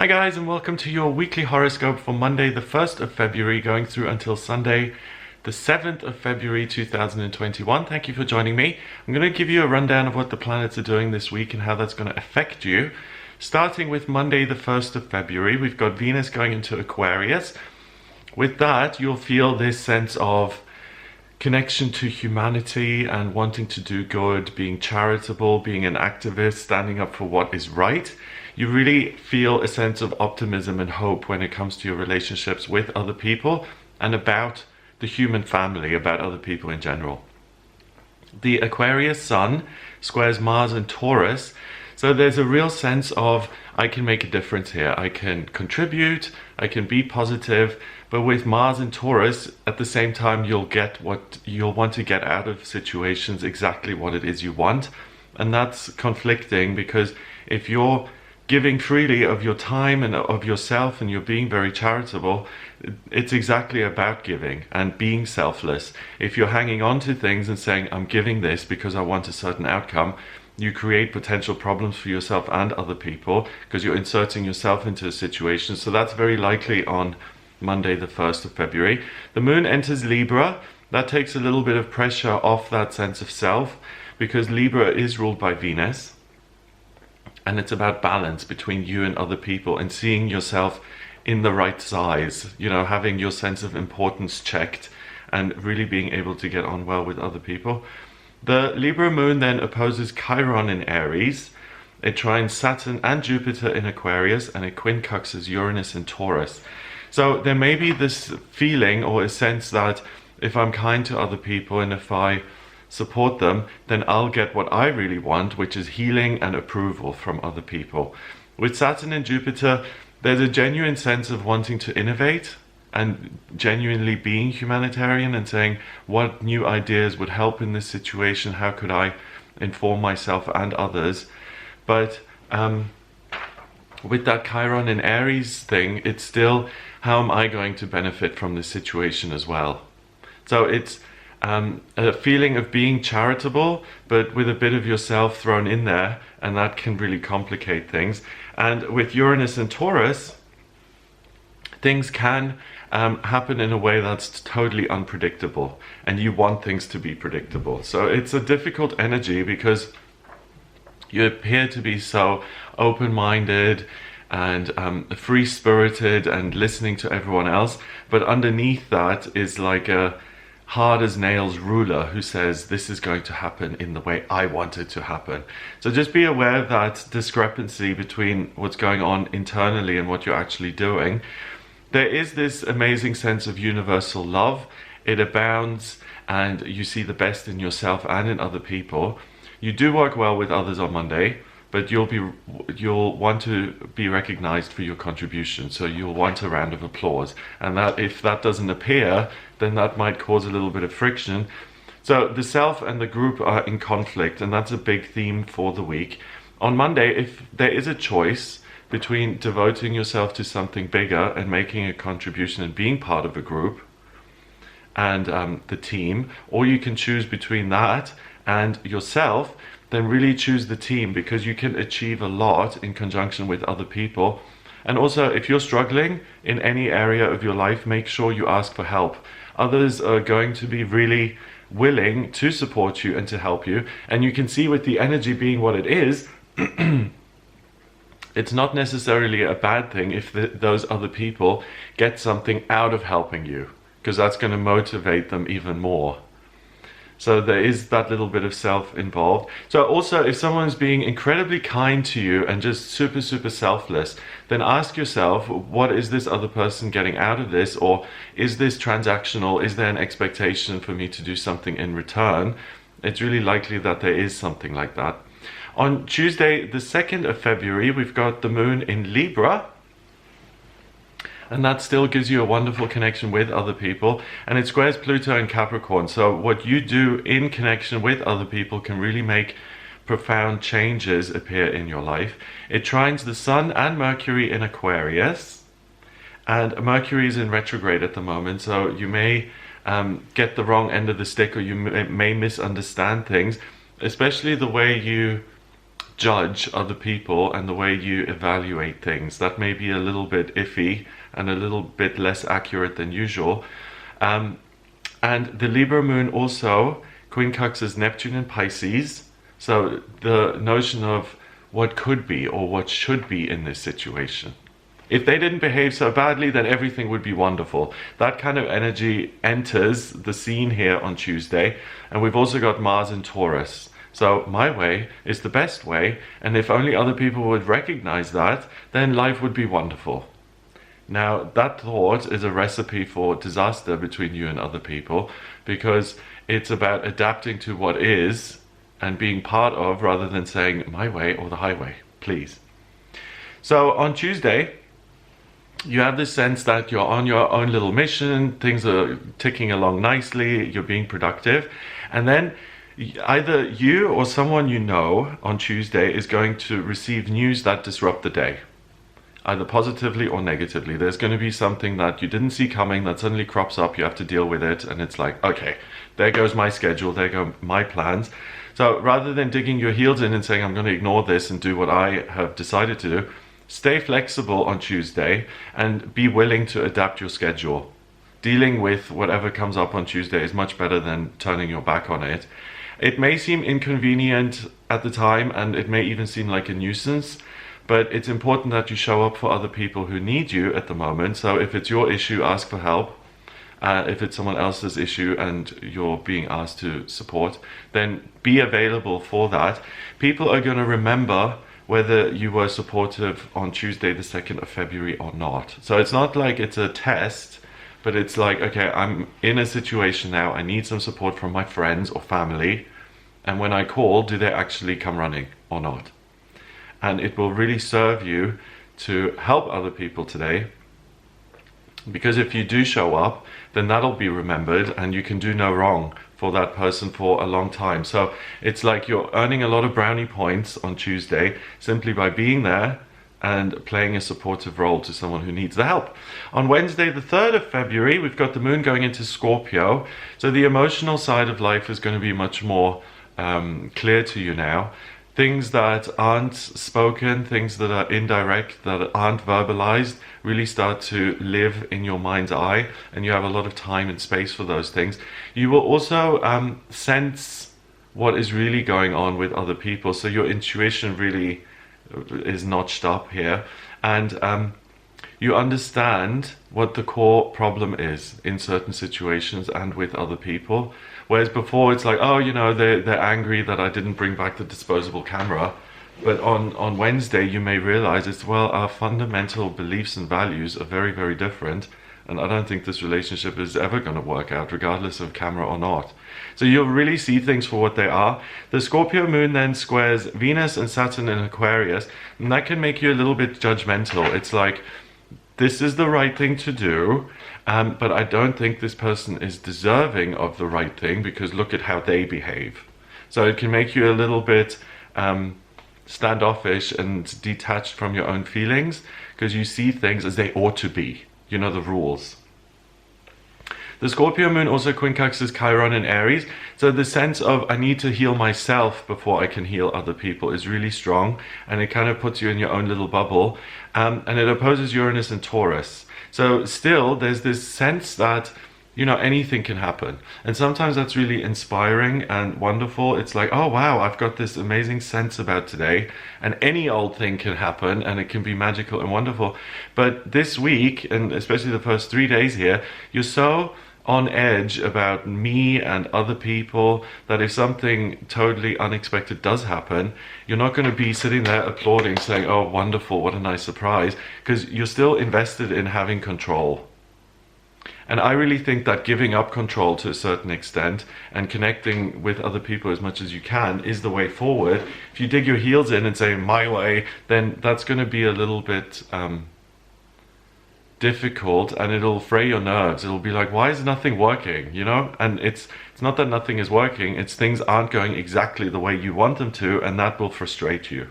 Hi guys, and welcome to your weekly horoscope for Monday the 1st of February going through until Sunday the 7th of February 2021. Thank you for joining me. I'm going to give you a rundown of what the planets are doing this week and how that's going to affect you. Starting with Monday the 1st of February, we've got Venus going into Aquarius. With that, you'll feel this sense of connection to humanity and wanting to do good, being charitable, being an activist, standing up for what is right. You really feel a sense of optimism and hope when it comes to your relationships with other people and about the human family, about other people in general. The Aquarius Sun squares Mars and Taurus, so there's a real sense of I can make a difference here, I can contribute, I can be positive, but with Mars and Taurus, at the same time you'll get what you'll want to get out of situations, exactly what it is you want, and that's conflicting because if you're giving freely of your time and of yourself and you're being very charitable, it's exactly about giving and being selfless. If you're hanging on to things and saying, I'm giving this because I want a certain outcome, you create potential problems for yourself and other people because you're inserting yourself into a situation. So that's very likely on Monday the 1st of February. The moon enters Libra. That takes a little bit of pressure off that sense of self because Libra is ruled by Venus. And it's about balance between you and other people and seeing yourself in the right size, you know, having your sense of importance checked and really being able to get on well with other people. The Libra moon then opposes Chiron in Aries. It trines Saturn and Jupiter in Aquarius, and it quincunxes Uranus in Taurus. So there may be this feeling or a sense that if I'm kind to other people and if I support them, then I'll get what I really want, which is healing and approval from other people. With Saturn and Jupiter, there's a genuine sense of wanting to innovate and genuinely being humanitarian and saying what new ideas would help in this situation, how could I inform myself and others. But with that Chiron in Aries thing, it's still how am I going to benefit from this situation as well. So it's a feeling of being charitable, but with a bit of yourself thrown in there, and that can really complicate things. And with Uranus and Taurus, things can happen in a way that's totally unpredictable, and you want things to be predictable. So it's a difficult energy because you appear to be so open-minded and free-spirited and listening to everyone else, but underneath that is like a hard as nails ruler who says this is going to happen in the way I want it to happen. So just be aware of that discrepancy between what's going on internally and what you're actually doing. There is this amazing sense of universal love. It abounds and you see the best in yourself and in other people. You do work well with others on Monday, but you'll want to be recognized for your contribution, so you'll want a round of applause, and that if that doesn't appear, then that might cause a little bit of friction. So the self and the group are in conflict, and that's a big theme for the week. On Monday, if there is a choice between devoting yourself to something bigger and making a contribution and being part of a group and the team, or you can choose between that and yourself, then really choose the team because you can achieve a lot in conjunction with other people. And also, if you're struggling in any area of your life, make sure you ask for help. Others are going to be really willing to support you and to help you. And you can see with the energy being what it is, it's not necessarily a bad thing if those other people get something out of helping you, because that's going to motivate them even more. So there is that little bit of self involved. So also, if someone's being incredibly kind to you and just super selfless, then ask yourself, what is this other person getting out of this? Or is this transactional? Is there an expectation for me to do something in return? It's really likely that there is something like that. On Tuesday, the 2nd of February, we've got the moon in Libra. And that still gives you a wonderful connection with other people, and it squares Pluto and Capricorn. So what you do in connection with other people can really make profound changes appear in your life. It trines the Sun and Mercury in Aquarius, and Mercury is in retrograde at the moment, so you may get the wrong end of the stick, or you may misunderstand things, especially the way you judge other people and the way you evaluate things. That may be a little bit iffy and a little bit less accurate than usual. And the Libra moon also quincunxes Neptune in Pisces. So the notion of what could be or what should be in this situation. If they didn't behave so badly, then everything would be wonderful. That kind of energy enters the scene here on Tuesday. And we've also got Mars in Taurus. So my way is the best way. And if only other people would recognize that, then life would be wonderful. Now, that thought is a recipe for disaster between you and other people, because it's about adapting to what is and being part of, rather than saying my way or the highway, please. So on Tuesday, you have this sense that you're on your own little mission, things are ticking along nicely, you're being productive, and then either you or someone you know on Tuesday is going to receive news that disrupt the day, either positively or negatively. There's going to be something that you didn't see coming that suddenly crops up, you have to deal with it, and it's like, okay, there goes my schedule, there go my plans. So rather than digging your heels in and saying, I'm going to ignore this and do what I have decided to do, stay flexible on Tuesday and be willing to adapt your schedule. Dealing with whatever comes up on Tuesday is much better than turning your back on it. It may seem inconvenient at the time, and it may even seem like a nuisance, but it's important that you show up for other people who need you at the moment. So if it's your issue, ask for help. If it's someone else's issue and you're being asked to support, then be available for that. People are going to remember whether you were supportive on Tuesday the 2nd of February or not. So it's not like it's a test, but it's like, okay, I'm in a situation now, I need some support from my friends or family, and when I call, do they actually come running or not? And it will really serve you to help other people today, because if you do show up, then that'll be remembered and you can do no wrong for that person for a long time. So it's like you're earning a lot of brownie points on Tuesday simply by being there and playing a supportive role to someone who needs the help. On Wednesday, the 3rd of February, we've got the moon going into Scorpio. So the emotional side of life is going to be much more clear to you now. Things that aren't spoken, things that are indirect, that aren't verbalized, really start to live in your mind's eye, and you have a lot of time and space for those things. You will also sense what is really going on with other people, so your intuition really is notched up here, and you understand what the core problem is in certain situations and with other people. Whereas before it's like, oh, you know, they're angry that I didn't bring back the disposable camera. But on Wednesday, you may realize it's, well, our fundamental beliefs and values are very, very different. And I don't think this relationship is ever going to work out, regardless of camera or not. So you'll really see things for what they are. The Scorpio moon then squares Venus and Saturn in Aquarius. And that can make you a little bit judgmental. It's like, this is the right thing to do, but I don't think this person is deserving of the right thing because look at how they behave. So it can make you a little bit standoffish and detached from your own feelings because you see things as they ought to be. You know the rules. The Scorpio moon also quincunxes Chiron in Aries. So the sense of I need to heal myself before I can heal other people is really strong. And it kind of puts you in your own little bubble. And it opposes Uranus and Taurus. So still there's this sense that, you know, anything can happen. And sometimes that's really inspiring and wonderful. It's like, oh wow, I've got this amazing sense about today. And any old thing can happen and it can be magical and wonderful. But this week, and especially the first 3 days here, you're so on edge about me and other people that if something totally unexpected does happen, you're not going to be sitting there applauding saying, oh wonderful, what a nice surprise, because you're still invested in having control. And I really think that giving up control to a certain extent and connecting with other people as much as you can is the way forward. If you dig your heels in and say my way, then that's going to be a little bit difficult and it'll fray your nerves. It'll be like, why is nothing working, you know? And it's not that nothing is working, it's things aren't going exactly the way you want them to, and that will frustrate you.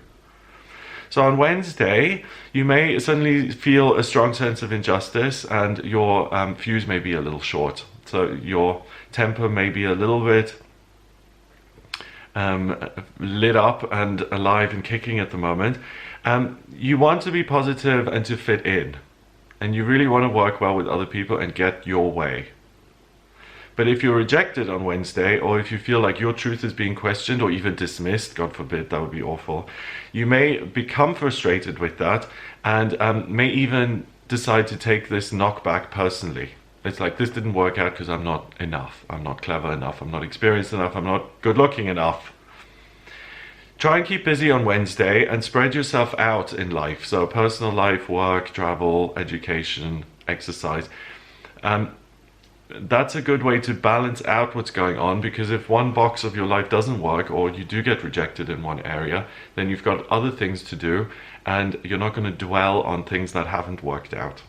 So on Wednesday, you may suddenly feel a strong sense of injustice and your fuse may be a little short. So your temper may be a little bit lit up and alive and kicking at the moment. You want to be positive and to fit in. And you really want to work well with other people and get your way. But if you're rejected on Wednesday, or if you feel like your truth is being questioned or even dismissed, God forbid, that would be awful, you may become frustrated with that and may even decide to take this knockback personally. It's like, this didn't work out because I'm not enough. I'm not clever enough. I'm not experienced enough. I'm not good looking enough. Try and keep busy on Wednesday and spread yourself out in life. So personal life, work, travel, education, exercise. That's a good way to balance out what's going on, because if one box of your life doesn't work or you do get rejected in one area, then you've got other things to do and you're not going to dwell on things that haven't worked out.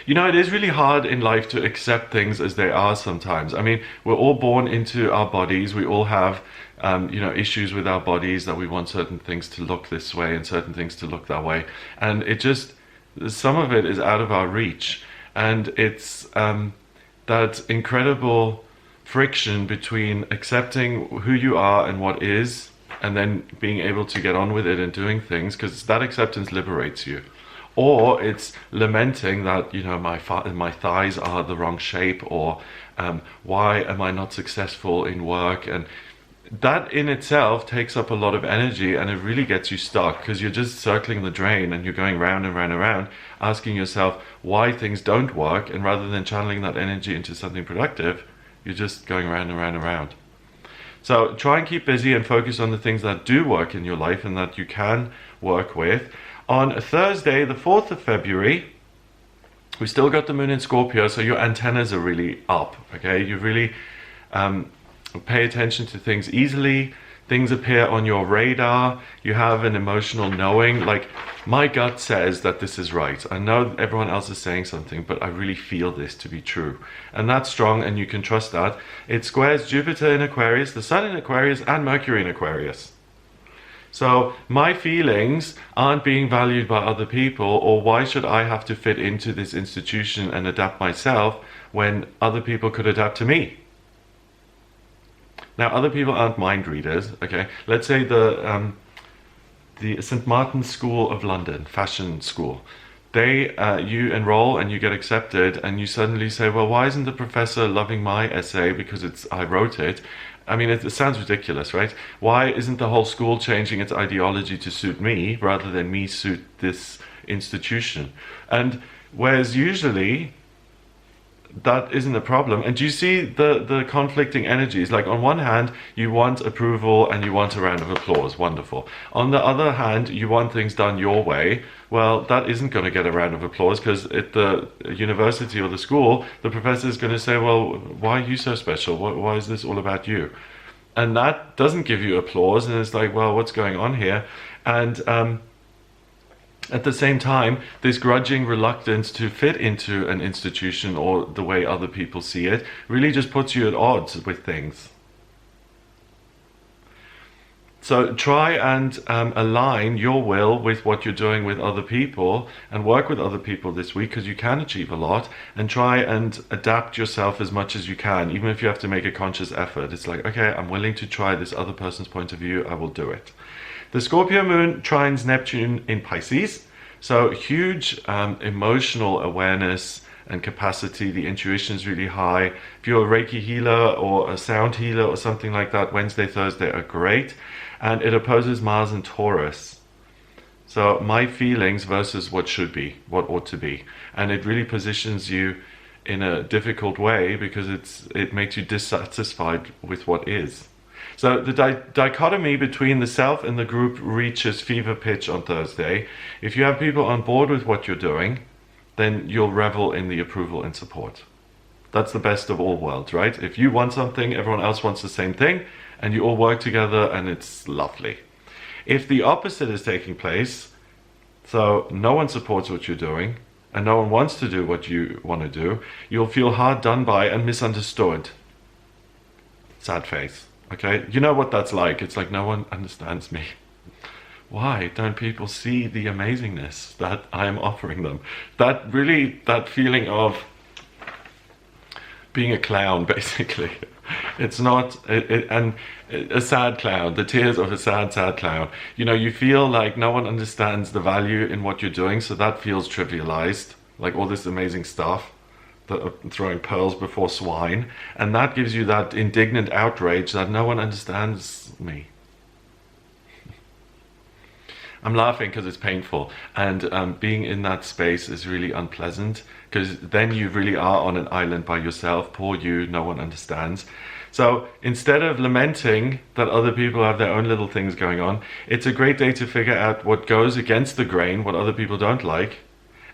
You know, it is really hard in life to accept things as they are sometimes. I mean, we're all born into our bodies. We all have, issues with our bodies, that we want certain things to look this way and certain things to look that way. And some of it is out of our reach. And it's that incredible friction between accepting who you are and what is, and then being able to get on with it and doing things, because that acceptance liberates you. Or it's lamenting that, my thighs are the wrong shape, or why am I not successful in work? And that in itself takes up a lot of energy, and it really gets you stuck, because you're just circling the drain and you're going round and round and round, asking yourself why things don't work, and rather than channeling that energy into something productive, you're just going round and round and round. So try and keep busy and focus on the things that do work in your life and that you can work with. On Thursday, the 4th of February, we still got the moon in Scorpio, so your antennas are really up, okay? You really pay attention to things easily. Things appear on your radar. You have an emotional knowing, like, my gut says that this is right. I know everyone else is saying something, but I really feel this to be true. And that's strong, and you can trust that. It squares Jupiter in Aquarius, the Sun in Aquarius, and Mercury in Aquarius. So my feelings aren't being valued by other people, or why should I have to fit into this institution and adapt myself when other people could adapt to me? Now, other people aren't mind readers, okay? Let's say the St. Martin's School of London, fashion school. You enroll and you get accepted, and you suddenly say, well, why isn't the professor loving my essay because I wrote it? I mean, it sounds ridiculous, right? Why isn't the whole school changing its ideology to suit me rather than me suit this institution? And whereas usually that isn't a problem. And do you see the conflicting energies? Like, on one hand, you want approval and you want a round of applause. Wonderful. On the other hand, you want things done your way. Well, that isn't going to get a round of applause, because at the university or the school, the professor is going to say, well, why are you so special? Why is this all about you? And that doesn't give you applause. And it's like, well, what's going on here? And at the same time, this grudging reluctance to fit into an institution or the way other people see it really just puts you at odds with things. So try and align your will with what you're doing with other people, and work with other people this week, because you can achieve a lot, and try and adapt yourself as much as you can, even if you have to make a conscious effort. It's like, okay, I'm willing to try this other person's point of view, I will do it. The Scorpio moon trines Neptune in Pisces, so huge emotional awareness and capacity. The intuition is really high. If you're a Reiki healer or a sound healer or something like that, Wednesday, Thursday are great. And it opposes Mars and Taurus. So my feelings versus what should be, what ought to be. And it really positions you in a difficult way, because it makes you dissatisfied with what is. So the dichotomy between the self and the group reaches fever pitch on Thursday. If you have people on board with what you're doing, then you'll revel in the approval and support. That's the best of all worlds, right? If you want something, everyone else wants the same thing, and you all work together, and it's lovely. If the opposite is taking place, so no one supports what you're doing, and no one wants to do what you want to do, you'll feel hard done by and misunderstood. Sad face. Okay, you know what that's like. It's like, no one understands me. Why don't people see the amazingness that I am offering them? That feeling of being a clown, basically. It's not, and a sad clown, the tears of a sad, sad clown. You know, you feel like no one understands the value in what you're doing, so that feels trivialized, like all this amazing stuff, throwing pearls before swine, and that gives you that indignant outrage that no one understands me. I'm laughing because it's painful, and being in that space is really unpleasant, because then you really are on an island by yourself. Poor you, no one understands. So instead of lamenting that other people have their own little things going on, it's a great day to figure out what goes against the grain, what other people don't like,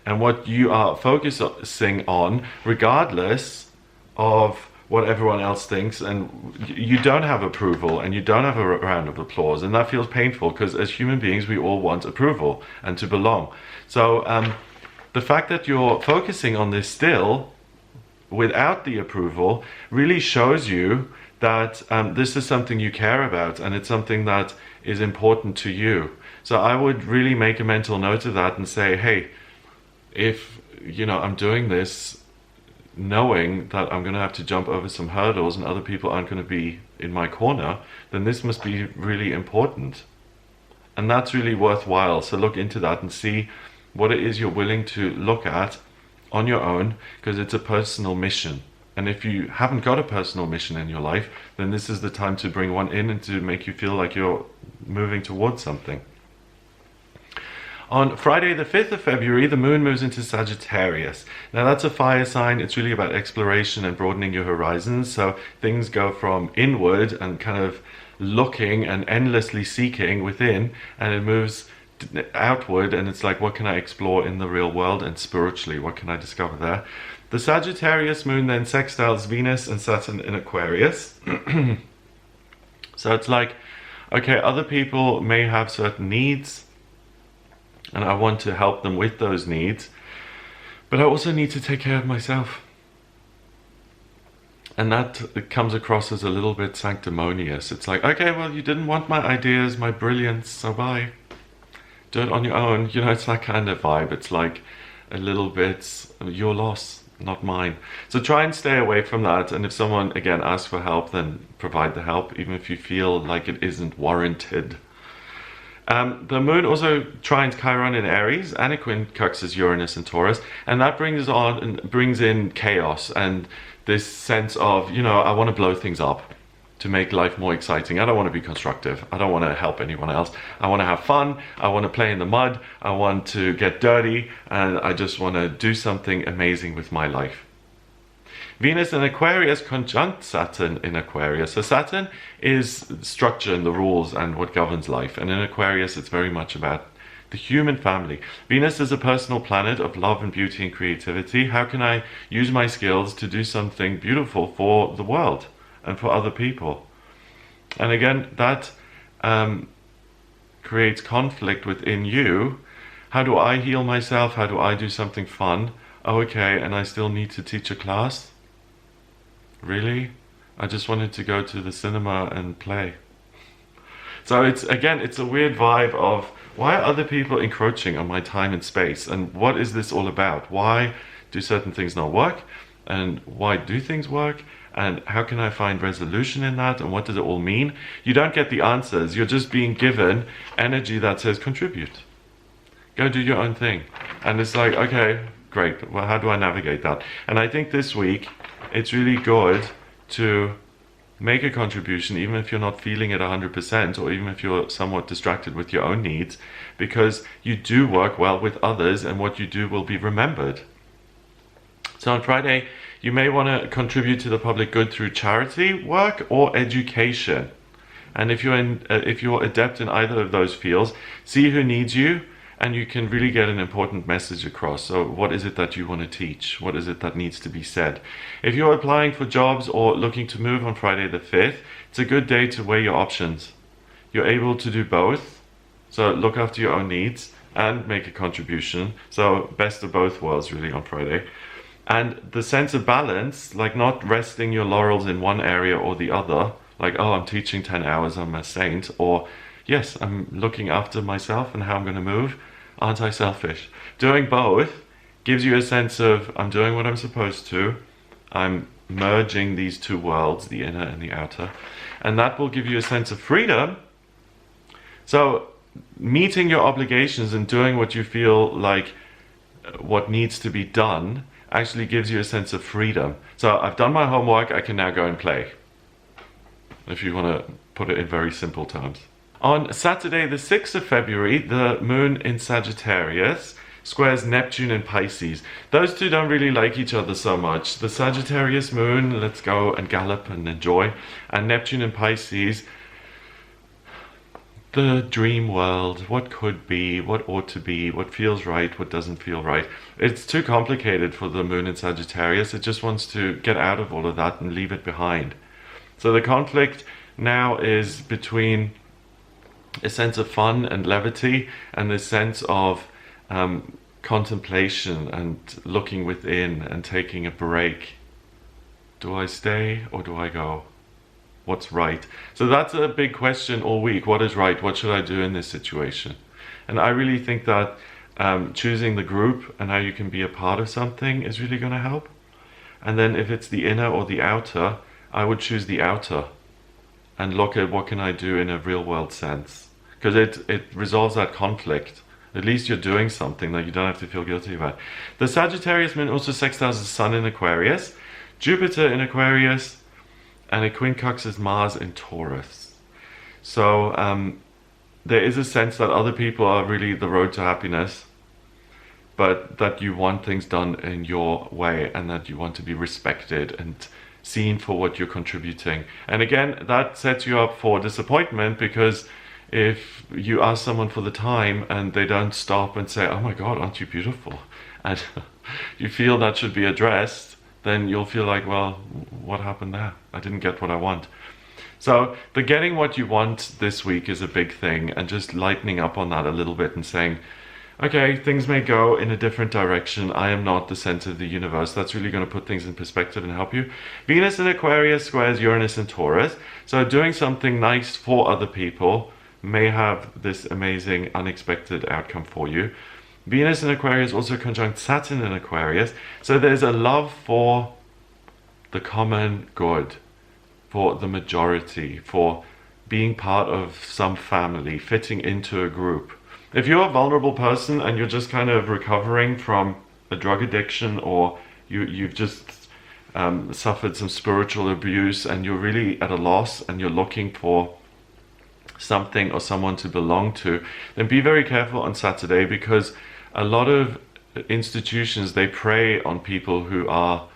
and what you are focusing on, regardless of what everyone else thinks. And you don't have approval, and you don't have a round of applause, and that feels painful, because as human beings we all want approval and to belong. So the fact that you're focusing on this still without the approval really shows you that this is something you care about, and it's something that is important to you. So I would really make a mental note of that and say, hey, if I'm doing this knowing that I'm going to have to jump over some hurdles and other people aren't going to be in my corner, then this must be really important. And that's really worthwhile. So look into that and see what it is you're willing to look at on your own, because it's a personal mission. And if you haven't got a personal mission in your life, then this is the time to bring one in and to make you feel like you're moving towards something. On Friday the 5th of February, the moon moves into Sagittarius. Now that's a fire sign. It's really about exploration and broadening your horizons. So things go from inward and kind of looking and endlessly seeking within, and it moves outward, and it's like, what can I explore in the real world and spiritually? What can I discover there? The Sagittarius moon then sextiles Venus and Saturn in Aquarius. So it's like, okay, other people may have certain needs, and I want to help them with those needs, but I also need to take care of myself. And that comes across as a little bit sanctimonious. It's like, okay, well, you didn't want my ideas, my brilliance, so bye. Do it on your own. It's that kind of vibe. It's like a little bit your loss, not mine. So try and stay away from that. And if someone, again, asks for help, then provide the help, even if you feel like it isn't warranted. The moon also trines Chiron in Aries, and it quincunxes Uranus and Taurus, and that brings in chaos and this sense of, I want to blow things up to make life more exciting. I don't want to be constructive. I don't want to help anyone else. I want to have fun. I want to play in the mud. I want to get dirty, and I just want to do something amazing with my life. Venus in Aquarius conjunct Saturn in Aquarius. So Saturn is structure and the rules and what governs life. And in Aquarius, it's very much about the human family. Venus is a personal planet of love and beauty and creativity. How can I use my skills to do something beautiful for the world and for other people? And again, that creates conflict within you. How do I heal myself? How do I do something fun? Oh, okay, and I still need to teach a class? Really? I just wanted to go to the cinema and play. So it's a weird vibe of, why are other people encroaching on my time and space? And what is this all about? Why do certain things not work? And why do things work? And how can I find resolution in that? And what does it all mean? You don't get the answers. You're just being given energy that says contribute. Go do your own thing. And it's like, okay, great. Well, how do I navigate that? And I think this week, it's really good to make a contribution, even if you're not feeling it 100%, or even if you're somewhat distracted with your own needs, because you do work well with others, and what you do will be remembered. So on Friday, you may want to contribute to the public good through charity work or education. And if you're adept in either of those fields, see who needs you, and you can really get an important message across. So what is it that you want to teach? What is it that needs to be said? If you're applying for jobs or looking to move on Friday the 5th, it's a good day to weigh your options. You're able to do both. So look after your own needs and make a contribution. So best of both worlds really on Friday. And the sense of balance, like not resting your laurels in one area or the other, like, oh, I'm teaching 10 hours, I'm a saint, or yes, I'm looking after myself and how I'm going to move. Aren't I selfish? Doing both gives you a sense of, I'm doing what I'm supposed to, I'm merging these two worlds, the inner and the outer, and that will give you a sense of freedom. So meeting your obligations and doing what you feel like what needs to be done actually gives you a sense of freedom. So I've done my homework, I can now go and play, if you want to put it in very simple terms. On Saturday the 6th of February, the moon in Sagittarius squares Neptune in Pisces. Those two don't really like each other so much. The Sagittarius moon, let's go and gallop and enjoy, and Neptune in Pisces, the dream world, what could be, what ought to be, what feels right, what doesn't feel right. It's too complicated for the moon in Sagittarius. It just wants to get out of all of that and leave it behind. So the conflict now is between a sense of fun and levity and this sense of contemplation and looking within and taking a break. Do I stay or do I go? What's right? So that's a big question all week. What is right? What should I do in this situation? And I really think that choosing the group and how you can be a part of something is really going to help. And then if it's the inner or the outer, I would choose the outer and look at what can I do in a real world sense, because it resolves that conflict. At least you're doing something that you don't have to feel guilty about. The Sagittarius moon also sextiles the Sun in Aquarius, Jupiter in Aquarius, and it quincunxes Mars in Taurus. So there is a sense that other people are really the road to happiness, but that you want things done in your way and that you want to be respected and seen for what you're contributing. And again, that sets you up for disappointment, because if you ask someone for the time and they don't stop and say, oh my God, aren't you beautiful? And you feel that should be addressed, then you'll feel like, well, what happened there? I didn't get what I want. So the getting what you want this week is a big thing, and just lightening up on that a little bit and saying, okay, things may go in a different direction. I am not the center of the universe. That's really going to put things in perspective and help you. Venus in Aquarius squares Uranus in Taurus. So doing something nice for other people may have this amazing unexpected outcome for you. Venus in Aquarius also conjunct Saturn in Aquarius. So there's a love for the common good, for the majority, for being part of some family, fitting into a group. If you're a vulnerable person and you're just kind of recovering from a drug addiction, or you've just suffered some spiritual abuse and you're really at a loss and you're looking for something or someone to belong to, then be very careful on Saturday, because a lot of institutions, they prey on people who are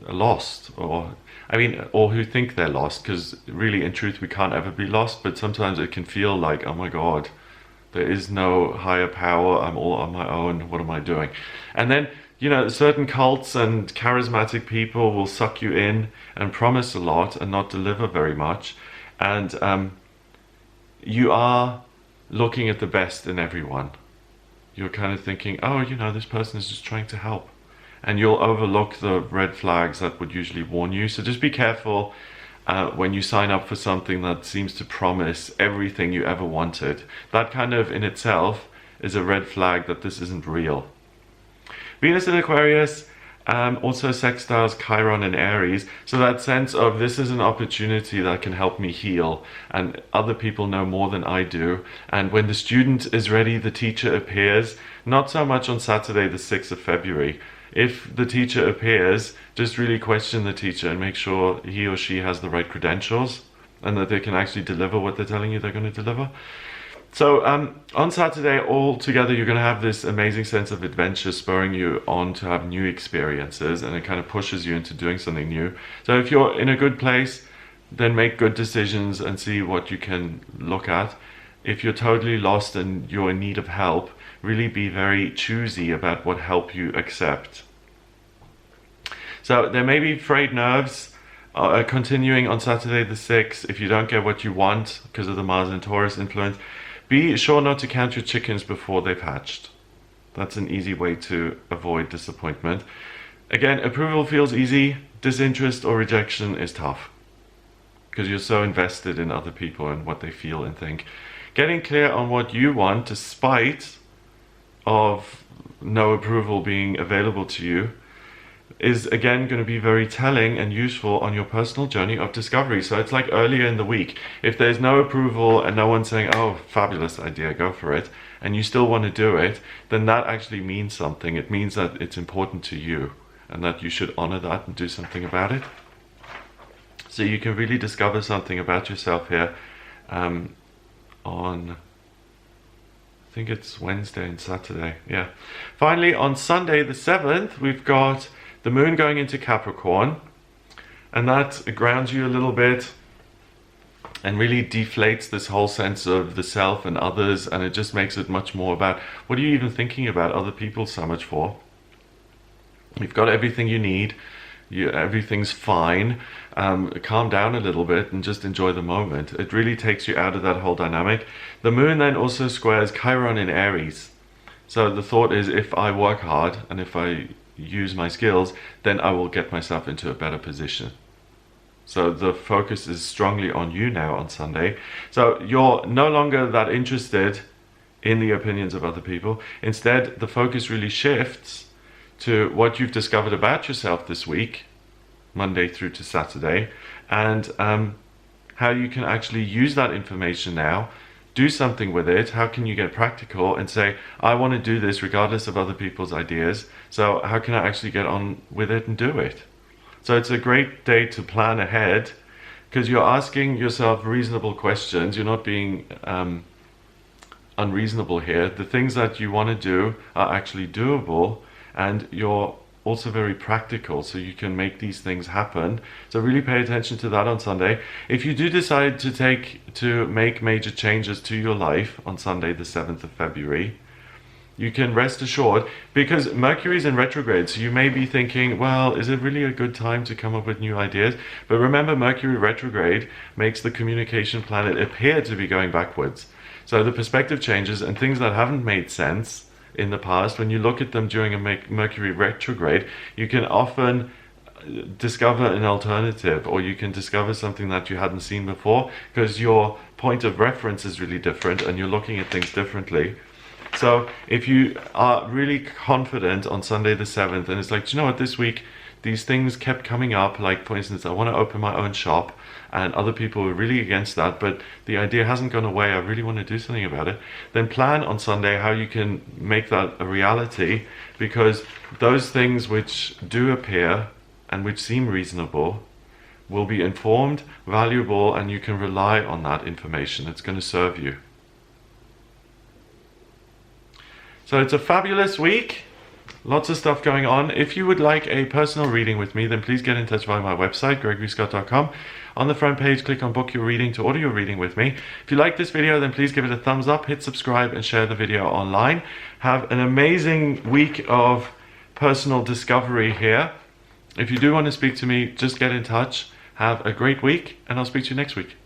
lost, or who think they're lost, because really in truth we can't ever be lost, but sometimes it can feel like, oh my God, there is no higher power, I'm all on my own, what am I doing? And then, certain cults and charismatic people will suck you in and promise a lot and not deliver very much. And you are looking at the best in everyone. You're kind of thinking, oh, this person is just trying to help. And you'll overlook the red flags that would usually warn you. So just be careful when you sign up for something that seems to promise everything you ever wanted. That kind of in itself is a red flag that this isn't real. Venus in Aquarius also sextiles Chiron in Aries. So that sense of, this is an opportunity that can help me heal, and other people know more than I do. And when the student is ready, the teacher appears. Not so much on Saturday the 6th of February. If the teacher appears, just really question the teacher and make sure he or she has the right credentials and that they can actually deliver what they're telling you they're going to deliver. So on Saturday, all together, you're going to have this amazing sense of adventure spurring you on to have new experiences, and it kind of pushes you into doing something new. So if you're in a good place, then make good decisions and see what you can look at. If you're totally lost and you're in need of help, really be very choosy about what help you accept. So there may be frayed nerves continuing on Saturday the 6th. If you don't get what you want because of the Mars and Taurus influence, be sure not to count your chickens before they've hatched. That's an easy way to avoid disappointment. Again, approval feels easy. Disinterest or rejection is tough, because you're so invested in other people and what they feel and think. Getting clear on what you want, despite of no approval being available to you, is again going to be very telling and useful on your personal journey of discovery. So it's like earlier in the week, if there's no approval and no one's saying, oh, fabulous idea, go for it, and you still want to do it, then that actually means something. It means that it's important to you and that you should honor that and do something about it. So you can really discover something about yourself here on, I think it's Wednesday and Saturday, yeah. Finally, on Sunday the 7th, we've got the moon going into Capricorn, and that grounds you a little bit and really deflates this whole sense of the self and others, and it just makes it much more about what are you even thinking about other people so much for. You've got everything you need, everything's fine. Calm down a little bit and just enjoy the moment. It really takes you out of that whole dynamic. The moon then also squares Chiron in Aries. So the thought is, if I work hard and if I use my skills, then I will get myself into a better position. So the focus is strongly on you now on Sunday. So you're no longer that interested in the opinions of other people. Instead, the focus really shifts to what you've discovered about yourself this week, Monday through to Saturday, and how you can actually use that information now, do something with it. How can you get practical and say, I want to do this regardless of other people's ideas, so how can I actually get on with it and do it? So it's a great day to plan ahead, because you're asking yourself reasonable questions. You're not being unreasonable here. The things that you want to do are actually doable, and you're also very practical, so you can make these things happen. So really pay attention to that on Sunday. If you do decide to make major changes to your life on Sunday the 7th of February, you can rest assured, because Mercury's in retrograde, so you may be thinking, well, is it really a good time to come up with new ideas? But remember, Mercury retrograde makes the communication planet appear to be going backwards. So the perspective changes, and things that haven't made sense in the past, when you look at them during a Mercury retrograde, you can often discover an alternative, or you can discover something that you hadn't seen before, because your point of reference is really different and you're looking at things differently. So if you are really confident on Sunday the 7th, and it's like, do you know what, this week these things kept coming up, like for instance, I want to open my own shop, and other people were really against that, but the idea hasn't gone away, I really want to do something about it, then plan on Sunday how you can make that a reality, because those things which do appear and which seem reasonable will be informed, valuable, and you can rely on that information. It's going to serve you. So it's a fabulous week. Lots of stuff going on. If you would like a personal reading with me, then please get in touch via my website, gregoryscott.com. On the front page, click on Book Your Reading to order your reading with me. If you like this video, then please give it a thumbs up, hit subscribe, and share the video online. Have an amazing week of personal discovery here. If you do want to speak to me, just get in touch. Have a great week, and I'll speak to you next week.